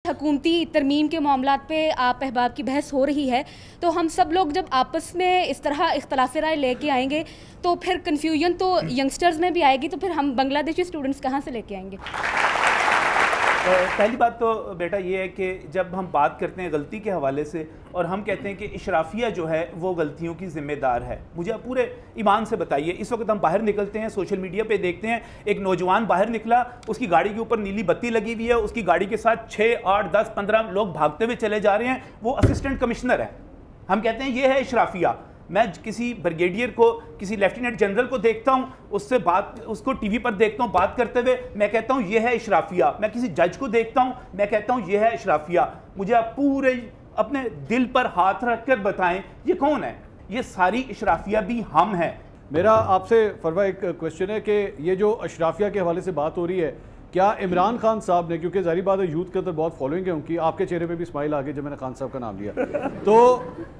حکومتی ترمیم کے معاملات پہ آپ احباب کی بحث ہو رہی ہے، تو ہم سب لوگ جب آپس میں اس طرح اختلاف رائے لے کے آئیں گے تو پھر کنفیوژن تو ینگسٹرز میں بھی آئے گی، تو پھر ہم بنگلہ دیشی اسٹوڈنٹس کہاں سے لے کے آئیں گے؟ پہلی بات تو بیٹا یہ ہے کہ جب ہم بات کرتے ہیں غلطی کے حوالے سے اور ہم کہتے ہیں کہ اشرافیہ جو ہے وہ غلطیوں کی ذمہ دار ہے، مجھے آپ پورے ایمان سے بتائیے، اس وقت ہم باہر نکلتے ہیں، سوشل میڈیا پہ دیکھتے ہیں ایک نوجوان باہر نکلا، اس کی گاڑی کے اوپر نیلی بتی لگی ہوئی ہے، اس کی گاڑی کے ساتھ 6 8 10 15 لوگ بھاگتے ہوئے چلے جا رہے ہیں، وہ اسسٹنٹ کمشنر ہے، ہم کہتے ہیں یہ ہے اشرافیہ۔ میں کسی بریگیڈیئر کو، کسی لیفٹیننٹ جنرل کو دیکھتا ہوں، اس کو ٹی وی پر دیکھتا ہوں بات کرتے ہوئے، میں کہتا ہوں یہ ہے اشرافیہ۔ میں کسی جج کو دیکھتا ہوں، میں کہتا ہوں یہ ہے اشرافیہ۔ مجھے آپ پورے اپنے دل پر ہاتھ رکھ کر بتائیں یہ کون ہے؟ یہ ساری اشرافیہ بھی ہم ہیں۔ میرا آپ سے فروا ایک کوشچن ہے کہ یہ جو اشرافیہ کے حوالے سے بات ہو رہی ہے، کیا عمران خان صاحب نے، کیونکہ ظاہری بات ہے یوتھ کے اندر بہت فالوئنگ ہے ان کی، آپ کے چہرے پہ بھی اسمائل آ گئی جب میں نے خان صاحب کا نام لیا، تو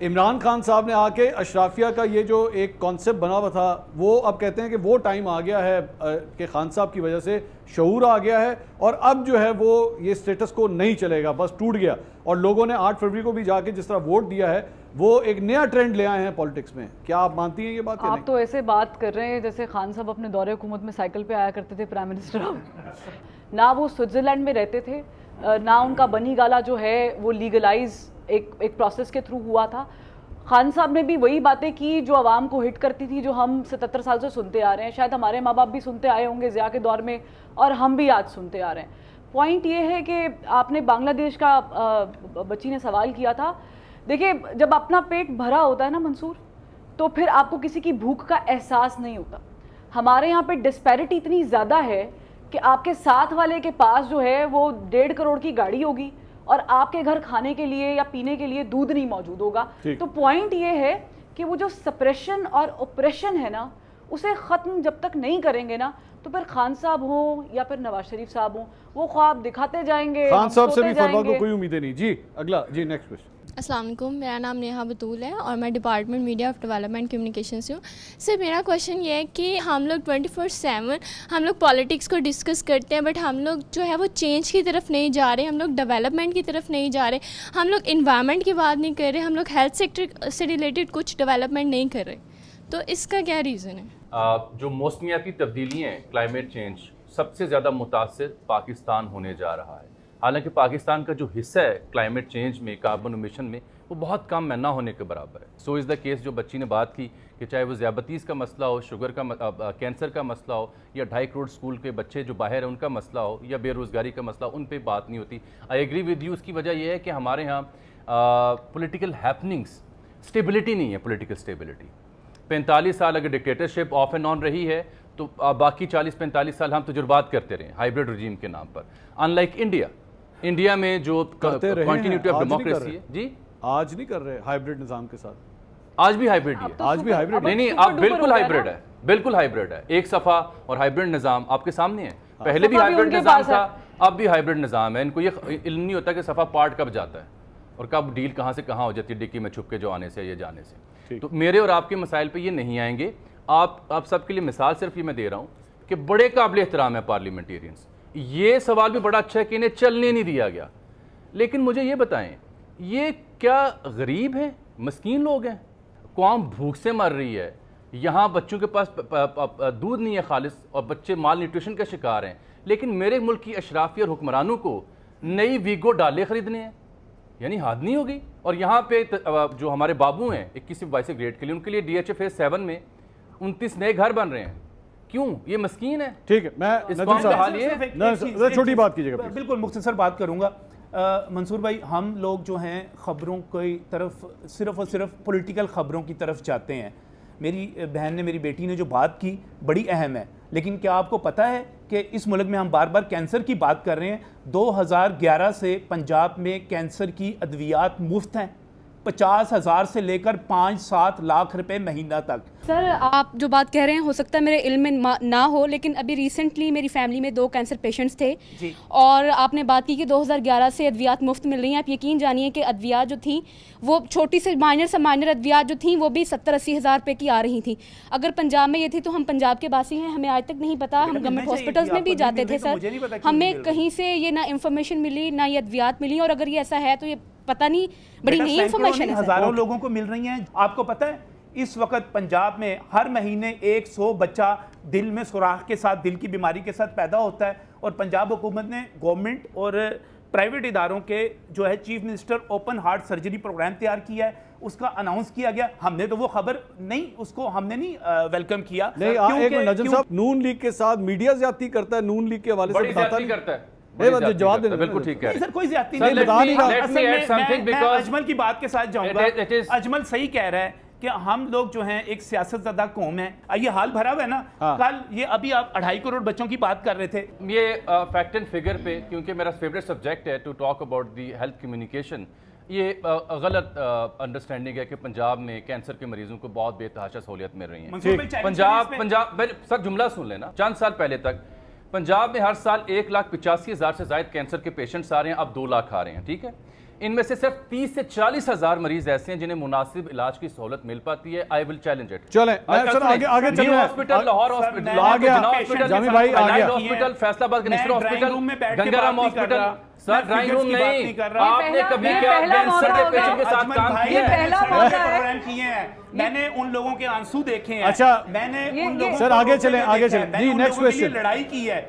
عمران خان صاحب نے آ کے اشرافیہ کا یہ جو ایک کانسیپٹ بنا ہوا تھا، وہ اب کہتے ہیں کہ وہ ٹائم آ گیا ہے کہ خان صاحب کی وجہ سے شعور آ گیا ہے اور اب جو ہے وہ یہ سٹیٹس کو نہیں چلے گا، بس ٹوٹ گیا، اور لوگوں نے 8 فروری کو بھی جا کے جس طرح ووٹ دیا ہے وہ ایک نیا ٹرینڈ لے آئے ہیں پالیٹکس میں۔ کیا آپ مانتی ہیں یہ بات؟ آپ تو ایسے بات کر رہے ہیں جیسے خان صاحب اپنے دور حکومت میں سائیکل پہ آیا کرتے تھے پرائم منسٹر، نہ وہ سوئٹزرلینڈ میں رہتے تھے، نہ ان کا بنی گالا جو ہے وہ لیگلائز ایک پروسیس کے تھرو ہوا تھا۔ خان صاحب نے بھی وہی باتیں کی جو عوام کو ہٹ کرتی تھی، جو ہم 77 سال سے سنتے آ رہے ہیں، شاید ہمارے ماں باپ بھی سنتے آئے ہوں گے ضیاء کے دور میں، اور ہم بھی آج سنتے آ رہے ہیں۔ پوائنٹ یہ ہے کہ آپ نے بنگلہ دیش کا بچی نے سوال کیا تھا، دیکھیں جب اپنا پیٹ بھرا ہوتا ہے نا منصور، تو پھر آپ کو کسی کی بھوک کا احساس نہیں ہوتا۔ ہمارے یہاں پہ ڈسپیرٹی اتنی زیادہ ہے کہ آپ کے ساتھ والے کے پاس جو ہے وہ 1.5 کروڑ کی گاڑی ہوگی اور آپ کے گھر کھانے کے لیے یا پینے کے لیے دودھ نہیں موجود ہوگا۔ تو پوائنٹ یہ ہے کہ وہ جو سپریشن اور اوپریشن ہے نا، اسے ختم جب تک نہیں کریں گے نا، تو پھر خان صاحب ہوں یا پھر نواز شریف صاحب ہوں، وہ خواب دکھاتے جائیں گے، خان صاحب سے بھی فروا کو کوئی امیدیں نہیں۔ جی اگلا، جی نیکسٹ کوسچن۔ السلام علیکم، میرا نام نیہا بطول ہے اور میں department media of development communication سے ہوں۔ سر میرا کویشچن یہ ہے کہ ہم لوگ 24/7 ہم لوگ پالیٹکس کو ڈسکس کرتے ہیں، بٹ ہم لوگ جو ہے وہ چینج کی طرف نہیں جا رہے، ہم لوگ ڈیولپمنٹ کی طرف نہیں جا رہے، ہم لوگ انوائرمنٹ کی بات نہیں کر رہے، ہم لوگ ہیلتھ سیکٹر سے ریلیٹڈ کچھ ڈیولپمنٹ نہیں کر رہے، تو اس کا کیا ریزن ہے؟ جو موسمیاتی تبدیلیاں ہیں، کلائمیٹ چینج، سب سے زیادہ متاثر پاکستان ہونے جا رہا ہے۔ حالانکہ پاکستان کا جو حصہ ہے کلائمیٹ چینج میں، کاربن امیشن میں، وہ بہت کم ہے، نہ ہونے کے برابر ہے۔ سو از دا کیس جو بچی نے بات کی کہ چاہے وہ ذیابیطیز کا مسئلہ ہو، شوگر کا کینسر کا مسئلہ ہو، یا 2.5 کروڑ اسکول کے بچے جو باہر ہیں ان کا مسئلہ ہو، یا بے روزگاری کا مسئلہ، ان پہ بات نہیں ہوتی۔ آئی ایگری ود یو، اس کی وجہ یہ ہے کہ ہمارے ہاں پولیٹیکل ہیپننگس، اسٹیبلٹی نہیں ہے، پولیٹیکل اسٹیبلٹی۔ 45 سال اگر ڈکٹیٹرشپ آف اینڈ آن رہی ہے تو باقی 40-45 سال ہم تجربات کرتے رہے ہائیبرڈ رجیم کے نام پر، ان لائک انڈیا میں جو کنٹینیوٹی آف ڈیموکریسی ہے۔ جی آج نہیں کر رہے ہائیبرڈ نظام کے ساتھ، آج بھی ہائیبرڈ ہی ہے، آج بھی ہائیبرڈ نہیں آپ بالکل ہائیبرڈ ہے، بالکل ہائیبرڈ ہے، ایک صفحہ اور ہائیبرڈ نظام آپ کے سامنے ہے۔ پہلے بھی ہائیبرڈ نظام تھا، اب بھی ہائیبرڈ نظام ہے۔ ان کو یہ علم نہیں ہوتا کہ صفحہ پارٹ کب جاتا ہے اور کب ڈیل کہاں سے کہاں ہو جاتی ہے، ڈکی میں چھپ کے جو آنے سے یا جانے سے۔ تو میرے اور آپ کے مسائل پہ یہ نہیں آئیں گے۔ آپ سب کے لیے مثال صرف یہ میں دے رہا ہوں کہ بڑے قابل احترام ہیں پارلیمنٹیرینز۔ یہ سوال بھی بڑا اچھا ہے کہ انہیں چلنے نہیں دیا گیا، لیکن مجھے یہ بتائیں یہ کیا غریب ہیں، مسکین لوگ ہیں؟ قوم بھوک سے مر رہی ہے، یہاں بچوں کے پاس دودھ نہیں ہے خالص اور بچے مال نیوٹریشن کا شکار ہیں، لیکن میرے ملک کی اشرافی اور حکمرانوں کو نئی ویگو ڈالے خریدنے ہیں، یعنی حد نہیں ہوگی۔ اور یہاں پہ جو ہمارے بابو ہیں 21-22 گریڈ کے لیے، ان کے لیے DHF 7 میں 29 نئے گھر بن رہے ہیں۔ کیوں؟ یہ مسکین ہے۔ ٹھیک ہے، میں چھوٹی بات کیجیے گا، بالکل مختصر بات کروں گا۔ منصور بھائی، ہم لوگ جو ہیں خبروں کی طرف صرف اور صرف پولیٹیکل خبروں کی طرف جاتے ہیں۔ میری بہن نے، میری بیٹی نے جو بات کی بڑی اہم ہے، لیکن کیا آپ کو پتہ ہے کہ اس ملک میں ہم بار بار کینسر کی بات کر رہے ہیں، 2011 سے پنجاب میں کینسر کی ادویات مفت ہیں، 50,000 سے لے کر 5-7 لاکھ روپے مہینہ تک۔ سر آپ جو بات کہہ رہے ہیں ہو سکتا ہے میرے علم میں نہ ہو، لیکن ابھی ریسنٹلی میری فیملی میں 2 کینسر پیشنٹس تھے اور آپ نے بات کی کہ 2011 سے ادویات مفت مل رہی ہیں. آپ یقین جانیے کہ ادویات جو تھیں وہ چھوٹی سے مائنر ادویات جو تھیں وہ بھی 70-80 ہزار روپے کی آ رہی تھیں. اگر پنجاب میں یہ تھی تو ہم پنجاب کے باسی ہیں، ہمیں آج تک نہیں پتا. ہم گورنمنٹ ہاسپٹلس میں بھی جاتے تھے سر، ہمیں کہیں سے یہ نہ انفارمیشن ملی نہ یہ ادویات ملی، اور اگر یہ ایسا ہے تو یہ پتہ نہیں بڑی نئی انفارمیشن ہے. ہزاروں لوگوں کو مل رہی ہیں. آپ کو پتہ ہے اس وقت پنجاب میں ہر مہینے 100 بچہ دل میں سوراخ کے ساتھ، دل کی بیماری کے ساتھ پیدا ہوتا ہے، اور پنجاب حکومت نے گورنمنٹ اور پرائیویٹ اداروں کے جو ہے chief minister open heart surgery program تیار کیا ہے، اس کا اناؤنس کیا گیا. ہم نے تو وہ خبر نہیں، اس کو ہم نے نہیں ویلکم کیا. ایک نجم صاحب، نون لیگ کے ساتھ میڈیا زیادتی کرتا ہے، نون لیگ کے حوالے سے بتاتا ہے. جواب دینا بالکل ٹھیک ہے سر، کوئی زیادتی نہیں. میں اجمل کی بات کے ساتھ جاؤں گا. اجمل صحیح کہہ رہا ہے کہ ہم لوگ جو ہیں ایک سیاست زدہ قوم ہے. یہ حال بھرا ہوا ہے نا. کل یہ ابھی آپ 2.5 کروڑ بچوں کی بات کر رہے تھے. یہ فیکٹ اینڈ فگر پہ، کیونکہ میرا فیوریٹ سبجیکٹ ہے to talk about the health communication. یہ غلط انڈرسٹینڈنگ ہے کہ پنجاب میں کینسر کے مریضوں کو بہت بے تحاشا سہولیت مل رہی ہیں. پنجاب سر جملہ سن لینا. چند سال پہلے تک پنجاب میں ہر سال 1,85,000 سے زائد کینسر کے پیشنٹس آ رہے ہیں، اب 2 لاکھ آ رہے ہیں. ٹھیک ہے، ان میں سے صرف 30 سے 40 ہزار مریض ایسے ہیں جنہیں مناسب علاج کی سہولت مل پاتی ہے. آئی ول چیلنج اٹ. چلیں آگے چلیں. ہاسپٹل، لاہور ہاسپٹل، جامی بھائی آگے ہاسپٹل، فیصل آباد کنیسٹر ہاسپٹل، گنگا رام ہاسپٹل. سر ڈرائنگ روم نہیں، آپ نے کبھی کیا کینسر کے پیشنٹ کے ساتھ کام کیا ہے؟ میں نے ان لوگوں کے آنسو دیکھے ہیں. اچھا میں نے ان لوگوں سر آگے چلیں. جی نیکسٹ کوسچن. لڑائی کی ہے.